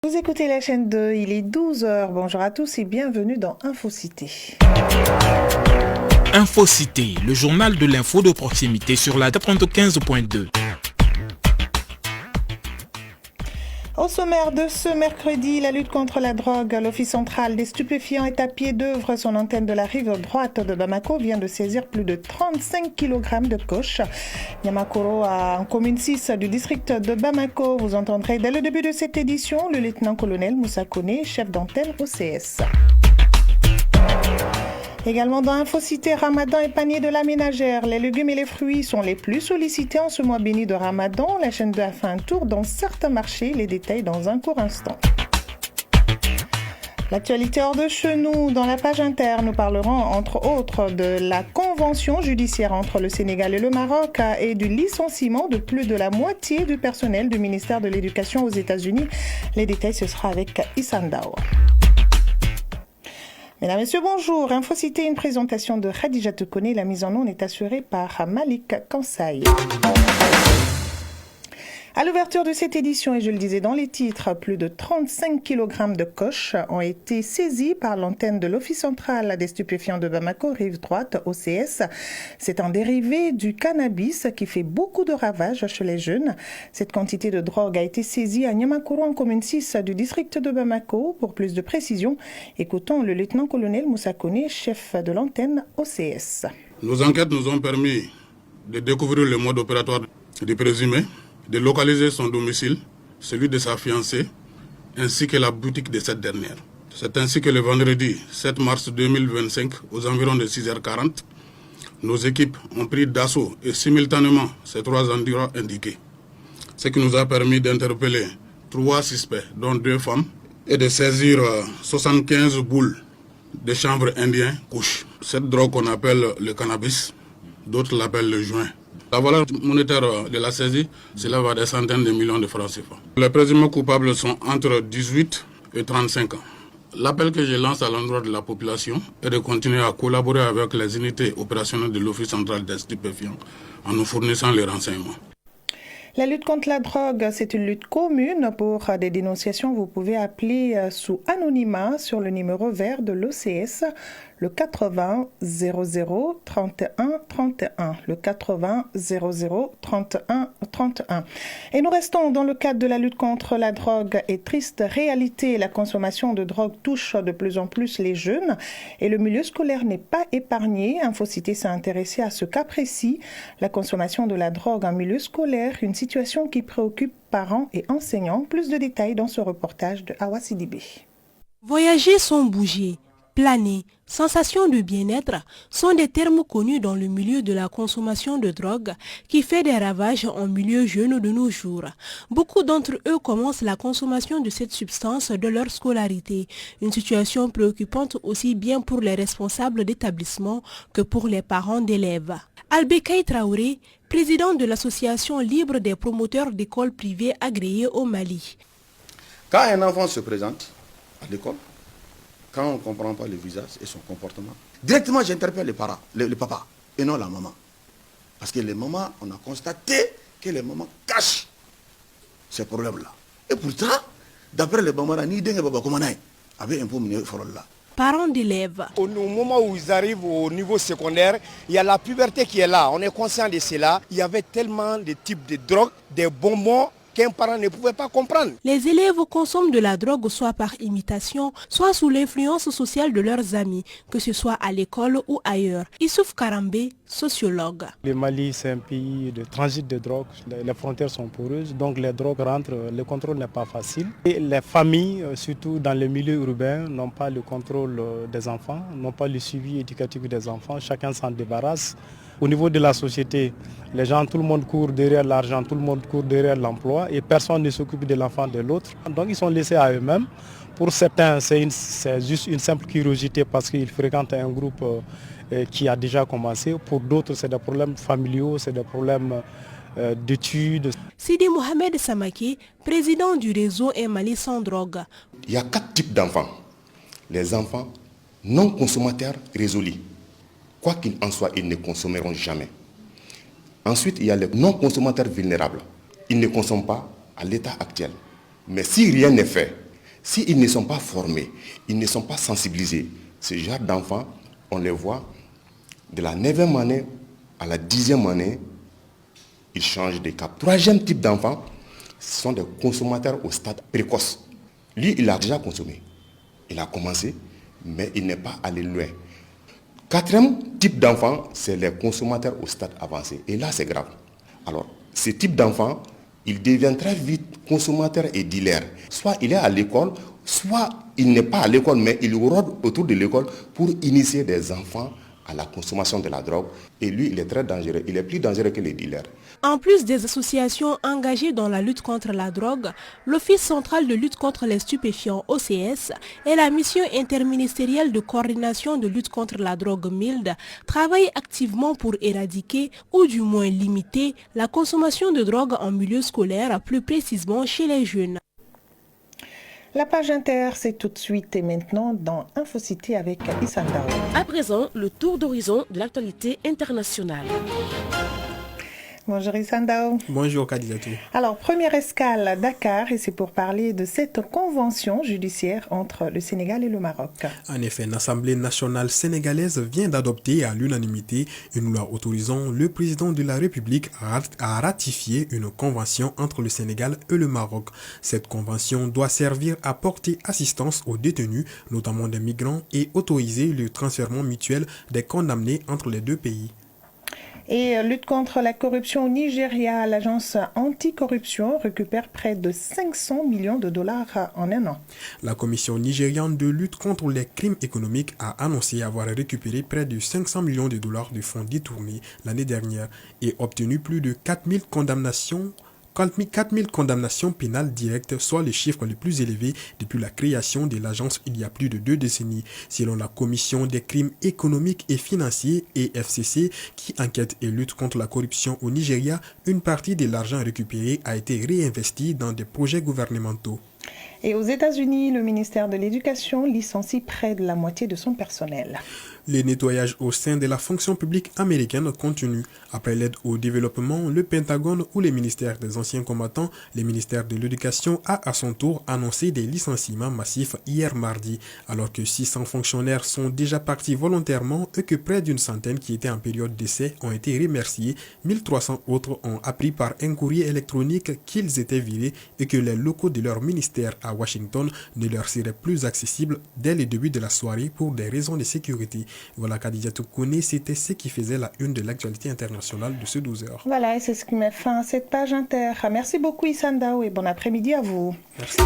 Vous écoutez la chaîne 2, il est 12 heures. Bonjour à tous et bienvenue dans InfoCité. InfoCité, le journal de l'info de proximité sur la 95.2. Au sommaire de ce mercredi, la lutte contre la drogue. L'Office central des stupéfiants est à pied d'œuvre. Son antenne de la rive droite de Bamako vient de saisir plus de 35 kg de coche. Niamakoro, en commune 6 du district de Bamako. Vous entendrez dès le début de cette édition le lieutenant-colonel Moussa Koné, chef d'antenne OCS. Également dans InfoCité, Ramadan et panier de la ménagère. Les légumes et les fruits sont les plus sollicités en ce mois béni de Ramadan. La chaîne 2 a fait un tour dans certains marchés. Les détails dans un court instant. L'actualité hors de chez nous, dans la page inter, nous parlerons entre autres de la convention judiciaire entre le Sénégal et le Maroc et du licenciement de plus de la moitié du personnel du ministère de l'Éducation aux États-Unis. Les détails, ce sera avec Issandao. Mesdames, Messieurs, bonjour. InfoCité, une présentation de Khadija Tekone. La mise en onde est assurée par Malik Kansai. À l'ouverture de cette édition, et je le disais dans les titres, plus de 35 kg de coche ont été saisis par l'antenne de l'Office central des stupéfiants de Bamako, rive droite, OCS. C'est un dérivé du cannabis qui fait beaucoup de ravages chez les jeunes. Cette quantité de drogue a été saisie à Niamakoro, en commune 6 du district de Bamako. Pour plus de précision, écoutons le lieutenant-colonel Moussa Koné, chef de l'antenne OCS. Nos enquêtes nous ont permis de découvrir le mode opératoire du présumé, de localiser son domicile, celui de sa fiancée, ainsi que la boutique de cette dernière. C'est ainsi que le vendredi 7 mars 2025, aux environs de 6h40, nos équipes ont pris d'assaut et simultanément ces trois endroits indiqués, ce qui nous a permis d'interpeller 3 suspects, dont 2 femmes, et de saisir 75 boules de chanvre indien couche. Cette drogue qu'on appelle le cannabis, d'autres l'appellent le joint. La valeur monétaire de la saisie s'élève à des centaines de millions de francs CFA. Les présumés coupables sont entre 18 et 35 ans. L'appel que je lance à l'endroit de la population est de continuer à collaborer avec les unités opérationnelles de l'Office central des stupéfiants en nous fournissant les renseignements. La lutte contre la drogue, c'est une lutte commune. Pour des dénonciations, vous pouvez appeler sous anonymat sur le numéro vert de l'OCS, le 80 00 31 31, le 80 00 31 31. Et nous restons dans le cadre de la lutte contre la drogue et triste réalité. La consommation de drogue touche de plus en plus les jeunes et le milieu scolaire n'est pas épargné. InfoCité s'est intéressé à ce cas précis, la consommation de la drogue en milieu scolaire, une situation qui préoccupe parents et enseignants. Plus de détails dans ce reportage de Awa Sidibé. Voyager sans bouger, planer, sensation de bien-être sont des termes connus dans le milieu de la consommation de drogue qui fait des ravages en milieu jeune de nos jours. Beaucoup d'entre eux commencent la consommation de cette substance de leur scolarité, une situation préoccupante aussi bien pour les responsables d'établissement que pour les parents d'élèves. Albekaï Traoré, président de l'association libre des promoteurs d'écoles privées agréées au Mali. Quand un enfant se présente à l'école, quand on ne comprend pas le visage et son comportement, directement j'interpelle les parents, les papas, et non la maman. Parce que les mamans, on a constaté que les mamans cachent ces problèmes-là. Et pourtant, d'après les mamans, ni dengue baba komanaï avait un peu mené là. Parents d'élèves. Au moment où ils arrivent au niveau secondaire, il y a la puberté qui est là. On est conscient de cela. Il y avait tellement de types de drogues, des bonbons qu'un parent ne pouvait pas comprendre. Les élèves consomment de la drogue soit par imitation, soit sous l'influence sociale de leurs amis, que ce soit à l'école ou ailleurs. Issouf Karambé, sociologue. Le Mali, c'est un pays de transit de drogue. Les frontières sont poreuses, donc les drogues rentrent, le contrôle n'est pas facile. Et les familles, surtout dans les milieux urbains, n'ont pas le contrôle des enfants, n'ont pas le suivi éducatif des enfants. Chacun s'en débarrasse. Au niveau de la société, les gens, tout le monde court derrière l'argent, tout le monde court derrière l'emploi et personne ne s'occupe de l'enfant de l'autre. Donc ils sont laissés à eux-mêmes. Pour certains, c'est juste une simple curiosité parce qu'ils fréquentent un groupe qui a déjà commencé. Pour d'autres, c'est des problèmes familiaux, c'est des problèmes d'études. Sidi Mohamed Samaki, président du réseau Un Mali sans drogue. Il y a 4 types d'enfants. Les enfants non consommateurs résolus. Quoi qu'il en soit, ils ne consommeront jamais. Ensuite, il y a les non-consommateurs vulnérables. Ils ne consomment pas à l'état actuel. Mais si rien n'est fait, S'ils ne sont pas formés, ils ne sont pas sensibilisés, ce genre d'enfants, on les voit de la 9e année à la 10e année, ils changent de cap. 3e type d'enfants, ce sont des consommateurs au stade précoce. Lui, il a déjà consommé. Il a commencé, mais il n'est pas allé loin. 4e type d'enfants, c'est les consommateurs au stade avancé. Et là, c'est grave. Alors, ce type d'enfants, il devient très vite consommateur et dealer. Soit il est à l'école, soit il n'est pas à l'école, mais il rôde autour de l'école pour initier des enfants à la consommation de la drogue. Et lui, il est très dangereux. Il est plus dangereux que les dealers. En plus des associations engagées dans la lutte contre la drogue, l'Office central de lutte contre les stupéfiants OCS et la mission interministérielle de coordination de lutte contre la drogue MILD travaillent activement pour éradiquer ou du moins limiter la consommation de drogue en milieu scolaire, plus précisément chez les jeunes. La page inter, c'est tout de suite et maintenant dans Infocité avec Issa Ndao. À présent, le tour d'horizon de l'actualité internationale. Bonjour Issa Ndao. Bonjour Kadijatou. Alors, première escale à Dakar et c'est pour parler de cette convention judiciaire entre le Sénégal et le Maroc. En effet, l'Assemblée nationale sénégalaise vient d'adopter à l'unanimité une loi autorisant le président de la République à ratifier une convention entre le Sénégal et le Maroc. Cette convention doit servir à porter assistance aux détenus, notamment des migrants, et autoriser le transfert mutuel des condamnés entre les deux pays. Et lutte contre la corruption au Nigeria, l'agence anticorruption récupère près de 500 millions de dollars en un an. La commission nigériane de lutte contre les crimes économiques a annoncé avoir récupéré près de 500 millions de dollars de fonds détournés l'année dernière et obtenu plus de 4000 condamnations pénales directes, soit le chiffre le plus élevé depuis la création de l'agence il y a plus de 2 décennies. Selon la Commission des crimes économiques et financiers, EFCC, qui enquête et lutte contre la corruption au Nigeria, une partie de l'argent récupéré a été réinvesti dans des projets gouvernementaux. Et aux États-Unis, le ministère de l'Éducation licencie près de la moitié de son personnel. Le nettoyage au sein de la fonction publique américaine continue. Après l'aide au développement, le Pentagone ou les ministères des anciens combattants, le ministère de l'Éducation a à son tour annoncé des licenciements massifs hier mardi, alors que 600 fonctionnaires sont déjà partis volontairement et que près d'une centaine qui étaient en période d'essai ont été remerciés. 1300 autres ont appris par un courrier électronique qu'ils étaient virés et que les locaux de leur ministère à Washington ne leur seraient plus accessibles dès le début de la soirée pour des raisons de sécurité. Voilà, Kadijatou Kone, c'était ce qui faisait la une de l'actualité internationale de ce 12h. Voilà, et c'est ce qui met fin à cette page inter. Merci beaucoup Issa Ndao et bon après-midi à vous. Merci.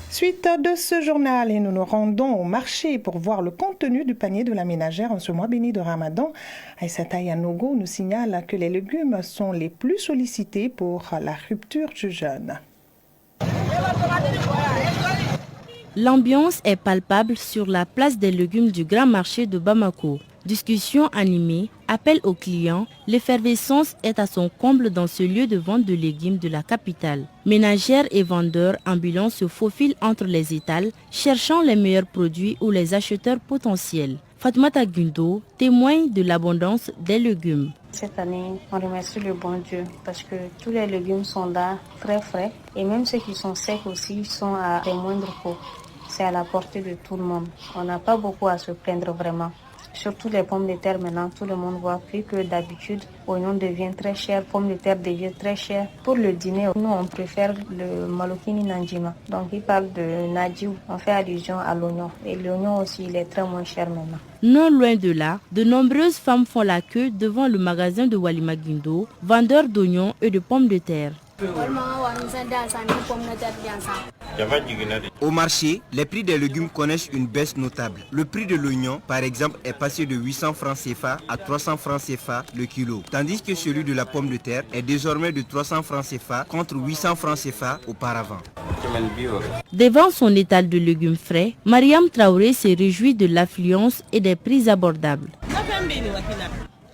Suite de ce journal, et nous nous rendons au marché pour voir le contenu du panier de la ménagère en ce mois béni de Ramadan. Aïssata Yanogo nous signale que les légumes sont les plus sollicités pour la rupture du jeûne. L'ambiance est palpable sur la place des légumes du Grand Marché de Bamako. Discussion animée, appel aux clients, l'effervescence est à son comble dans ce lieu de vente de légumes de la capitale. Ménagères et vendeurs ambulants se faufilent entre les étals, cherchant les meilleurs produits ou les acheteurs potentiels. Fatmata Gundo témoigne de l'abondance des légumes. Cette année, on remercie le bon Dieu parce que tous les légumes sont là, très frais. Et même ceux qui sont secs aussi sont à des moindres coûts. C'est à la portée de tout le monde. On n'a pas beaucoup à se plaindre vraiment. Surtout les pommes de terre maintenant, tout le monde voit plus que d'habitude. Oignon devient très cher, pommes de terre devient très cher. Pour le dîner, nous on préfère le malokini nanjima. Donc il parle de nadjiou, on fait allusion à l'oignon. Et l'oignon aussi, il est très moins cher maintenant. Non loin de là, de nombreuses femmes font la queue devant le magasin de Walima Guindo, vendeur d'oignons et de pommes de terre. Au marché, les prix des légumes connaissent une baisse notable. Le prix de l'oignon, par exemple, est passé de 800 francs CFA à 300 francs CFA le kilo, tandis que celui de la pomme de terre est désormais de 300 francs CFA contre 800 francs CFA auparavant. Devant son étal de légumes frais, Mariam Traoré se réjouit de l'affluence et des prix abordables.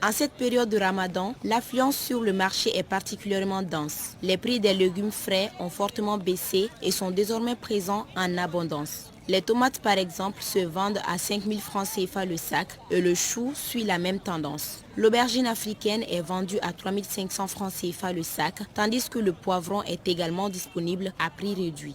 En cette période de Ramadan, l'affluence sur le marché est particulièrement dense. Les prix des légumes frais ont fortement baissé et sont désormais présents en abondance. Les tomates par exemple se vendent à 5 000 francs CFA le sac et le chou suit la même tendance. L'aubergine africaine est vendue à 3 500 francs CFA le sac, tandis que le poivron est également disponible à prix réduit.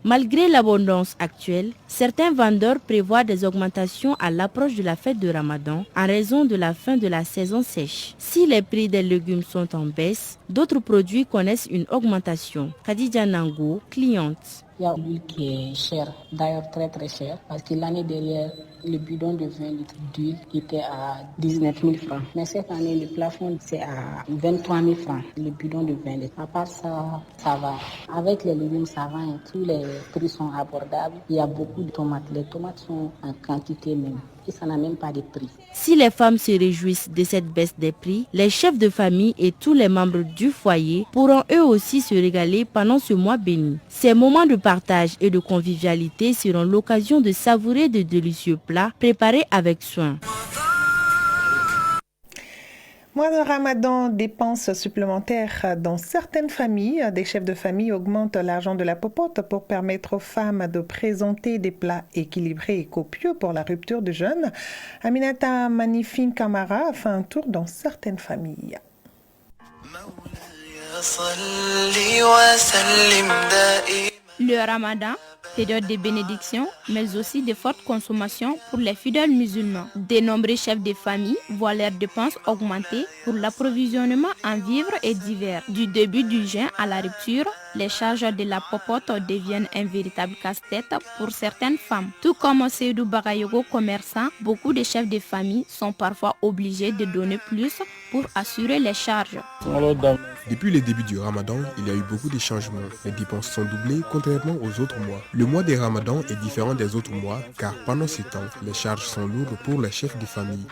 Malgré l'abondance actuelle, certains vendeurs prévoient des augmentations à l'approche de la fête de Ramadan en raison de la fin de la saison sèche. Si les prix des légumes sont en baisse, d'autres produits connaissent une augmentation. Khadija Nango, cliente. Il y a l'huile qui est chère, d'ailleurs très très chère, parce que l'année dernière, le bidon de 20 litres d'huile était à 19 000 francs. Mais cette année, le plafond, c'est à 23 000 francs, le bidon de 20 litres. À part ça, ça va. Avec les légumes, ça va. Tous les prix sont abordables. Il y a beaucoup de tomates. Les tomates sont en quantité même. Et ça n'a même pas de prix. Si les femmes se réjouissent de cette baisse des prix, les chefs de famille et tous les membres du foyer pourront eux aussi se régaler pendant ce mois béni. Ces moments de partage et de convivialité seront l'occasion de savourer de délicieux plats préparés avec soin. Mois de Ramadan, dépenses supplémentaires dans certaines familles. Des chefs de famille augmentent l'argent de la popote pour permettre aux femmes de présenter des plats équilibrés et copieux pour la rupture de jeûne. Aminata Manifin Kamara a fait un tour dans certaines familles. Le Ramadan, période de bénédiction, mais aussi de forte consommation pour les fidèles musulmans. De nombreux chefs de famille voient leurs dépenses augmenter pour l'approvisionnement en vivres et divers. Du début du jeûne à la rupture, les charges de la popote deviennent un véritable casse-tête pour certaines femmes. Tout comme Seydou Bagayogo, commerçant, beaucoup de chefs de famille sont parfois obligés de donner plus pour assurer les charges. Depuis le début du Ramadan, il y a eu beaucoup de changements. Les dépenses sont doublées contrairement aux autres mois. Le mois des Ramadan est différent des autres mois car pendant ce temps, les charges sont lourdes pour les chefs de famille.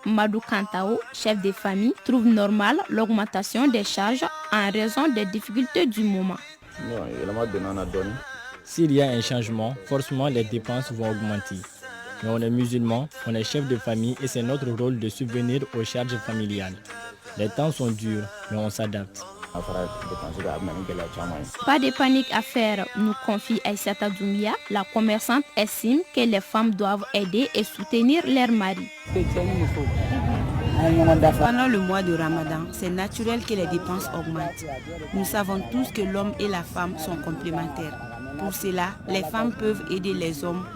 Madou Kantao, chef de famille, trouve normal l'augmentation des charges en raison des difficultés du moment. S'il y a un changement, forcément les dépenses vont augmenter. Mais on est musulmans, on est chef de famille et c'est notre rôle de subvenir aux charges familiales. Les temps sont durs, mais on s'adapte. Pas de panique à faire, nous confie Aïssata Doumbia. La commerçante estime que les femmes doivent aider et soutenir leurs maris. Pendant le mois de Ramadan, c'est naturel que les dépenses augmentent. Nous savons tous que l'homme et la femme sont complémentaires. Pour cela, les femmes peuvent aider les hommes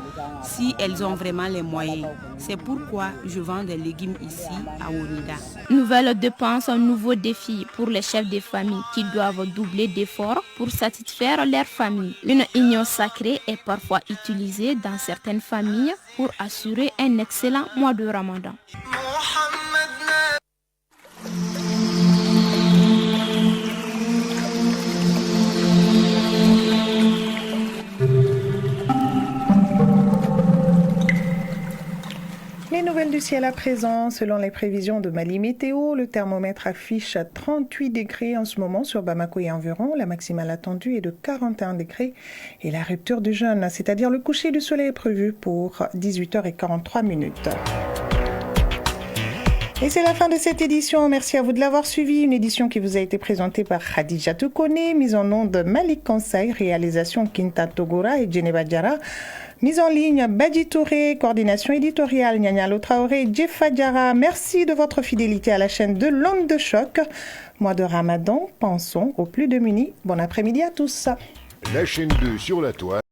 si elles ont vraiment les moyens. C'est pourquoi je vends des légumes ici à Onida. Nouvelle dépense, un nouveau défi pour les chefs de famille qui doivent doubler d'efforts pour satisfaire leur famille. Une union sacrée est parfois utilisée dans certaines familles pour assurer un excellent mois de Ramadan. Les nouvelles du ciel à présent, selon les prévisions de Mali Météo, le thermomètre affiche 38 degrés en ce moment sur Bamako et environ. La maximale attendue est de 41 degrés et la rupture du jeûne, c'est-à-dire le coucher du soleil est prévu pour 18h43. Et c'est la fin de cette édition. Merci à vous de l'avoir suivi. Une édition qui vous a été présentée par Khadija Toukone, mise en nom de Malik Conseil, réalisation Kinta Togora et Djeneba Diara. Mise en ligne, Badi Touré, coordination éditoriale, Nyanyalo Traoré, Jefa Diara. Merci de votre fidélité à la chaîne de l'Onde de Choc. Mois de Ramadan, pensons aux plus démunis. Bon après-midi à tous. La chaîne 2 sur la toile.